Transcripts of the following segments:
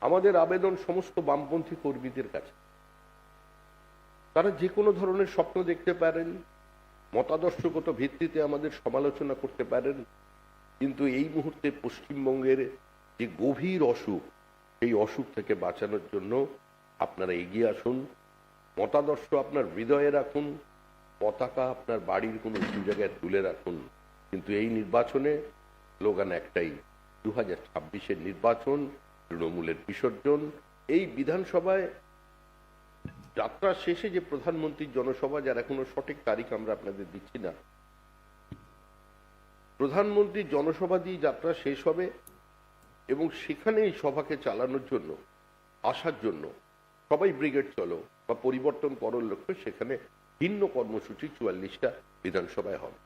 আমাদের আবেদন সমস্ত বামপন্থী কর্মীদের কাছে। তারা যে কোনো ধরনের স্বপ্ন দেখতে পারেন, মতাদর্শগত ভিত্তিতে আমাদের সমালোচনা করতে পারেন, কিন্তু এই মুহূর্তে পশ্চিমবঙ্গের যে গভীর অসুখ, সেই অসুখ থেকে বাঁচানোর জন্য আপনারা এগিয়ে আসুন। মতাদর্শ আপনার হৃদয়ে রাখুন, পতাকা আপনার বাড়ির কোনো উঁচু জায়গায় তুলে রাখুন, কিন্তু এই নির্বাচনে স্লোগান একটাই, 2026-এর নির্বাচন, তৃণমূলের বিসর্জন। এই বিধানসভায় যাত্রা শেষে যে প্রধানমন্ত্রীর জনসভা, যার এখনো সঠিক তারিখ আমরা আপনাদের দিচ্ছি না, প্রধানমন্ত্রীর জনসভা দিয়ে যাত্রা শেষ হবে এবং সেখানে এই সভাকে চালানোর জন্য, আসার জন্য সবাই ব্রিগেড চলো বা পরিবর্তন করার লক্ষ্যে সেখানে ভিন্ন কর্মসূচি 44টা বিধানসভায় হবে।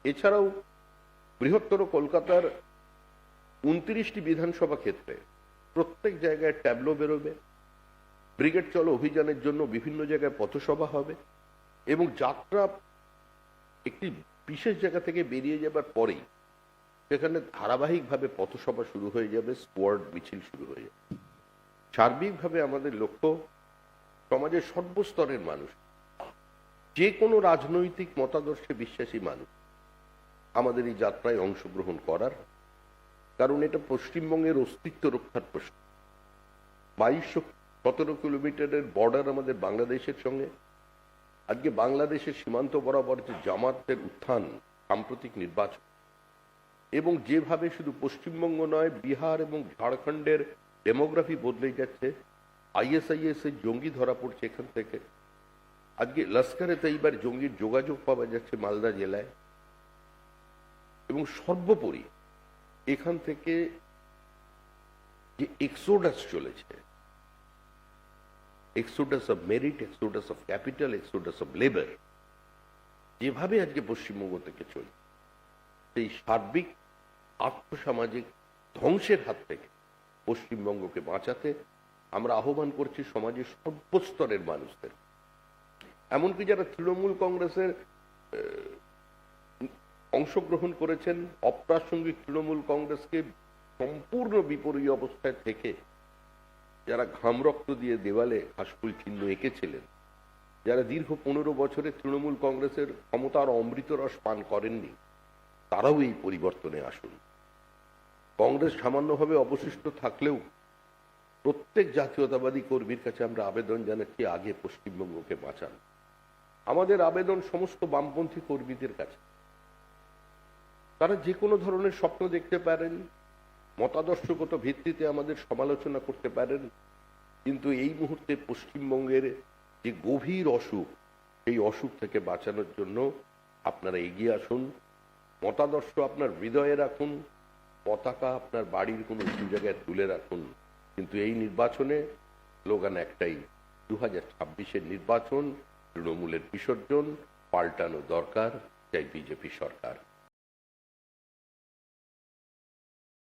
এছাড়াও বৃহত্তর কলকাতার 29টি বিধানসভা ক্ষেত্রে প্রত্যেক জায়গায় ট্যাবলো বেরোবে, ব্রিগেড চলো অভিযানের জন্য বিভিন্ন জায়গায় পথসভা হবে এবং যাত্রা একটি বিশেষ জায়গা থেকে বেরিয়ে যাবার পরেই সেখানে ধারাবাহিকভাবে পথসভা শুরু হয়ে যাবে, স্কোয়াড মিছিল শুরু হয়ে যাবে। সার্বিকভাবে আমাদের লক্ষ্য সমাজের সর্বস্তরের মানুষ, যে কোনো রাজনৈতিক মতাদর্শে বিশ্বাসী মানুষ আমাদের এই যাত্রায় অংশগ্রহণ করার, কারণ এটা পশ্চিমবঙ্গের অস্তিত্ব রক্ষার প্রশ্ন। 2217 কিলোমিটারের বর্ডার আমাদের বাংলাদেশের সঙ্গে। আজকে বাংলাদেশের সীমান্ত বরাবর যে জামাতের উত্থান, সাম্প্রতিক নির্বাচন এবং যেভাবে শুধু পশ্চিমবঙ্গ নয়, বিহার এবং ঝাড়খণ্ডের ডেমোগ্রাফি বদলে যাচ্ছে, ISIS এর জঙ্গি ধরা পড়ছে এখান থেকে, আজকে লস্করে তৈবার জঙ্গির যোগাযোগ পাওয়া যাচ্ছে মালদা জেলায়, এবং সর্বোপরি এখান থেকে যে এক্সোডাস চলেছে, Exodus of merit, Exodus of capital, Exodus of labour, যেভাবে আজকে পশ্চিমবঙ্গ থেকে চলে, সেই সার্বিক আর্থসামাজিক ধ্বংসের হাত থেকে পশ্চিমবঙ্গকে বাঁচাতে আমরা আহ্বান করছি সমাজের সর্বস্তরের মানুষদের, এমনকি যারা তৃণমূল কংগ্রেসের অংশগ্রহণ করেছেন, অপ্রাসঙ্গিক তৃণমূল কংগ্রেসকে সম্পূর্ণ বিপরীত অবস্থায় থেকে যারা ঘাম রক্ত দিয়ে দেওয়ালে হাসফুল চিহ্ন এঁকেছিলেন, যারা দীর্ঘ 15 বছরে তৃণমূল কংগ্রেসের ক্ষমতার অমৃত রস পান করেননি, তারাও এই পরিবর্তনে আসুন। কংগ্রেস সামান্যভাবে অবশিষ্ট থাকলেও প্রত্যেক জাতীয়তাবাদী কর্মীর কাছে আমরা আবেদন জানাচ্ছি, আগে পশ্চিমবঙ্গকে বাঁচান। আমাদের আবেদন সমস্ত বামপন্থী কর্মীদের কাছে। তারা যে কোনো ধরনের স্বপ্ন দেখতে পারেন, মতাদর্শগত ভিত্তিতে আমাদের সমালোচনা করতে পারেন, কিন্তু এই মুহূর্তে পশ্চিমবঙ্গের যে গভীর অসুখ, সেই অসুখ থেকে বাঁচানোর জন্য আপনারা এগিয়ে আসুন। মতাদর্শ আপনার হৃদয়ে রাখুন, পতাকা আপনার বাড়ির কোনো উঁচু জায়গায় তুলে রাখুন, কিন্তু এই নির্বাচনে স্লোগান একটাই, 2026-এর নির্বাচন, তৃণমূলের বিসর্জন, পাল্টানো দরকার, চাই বিজেপি সরকার।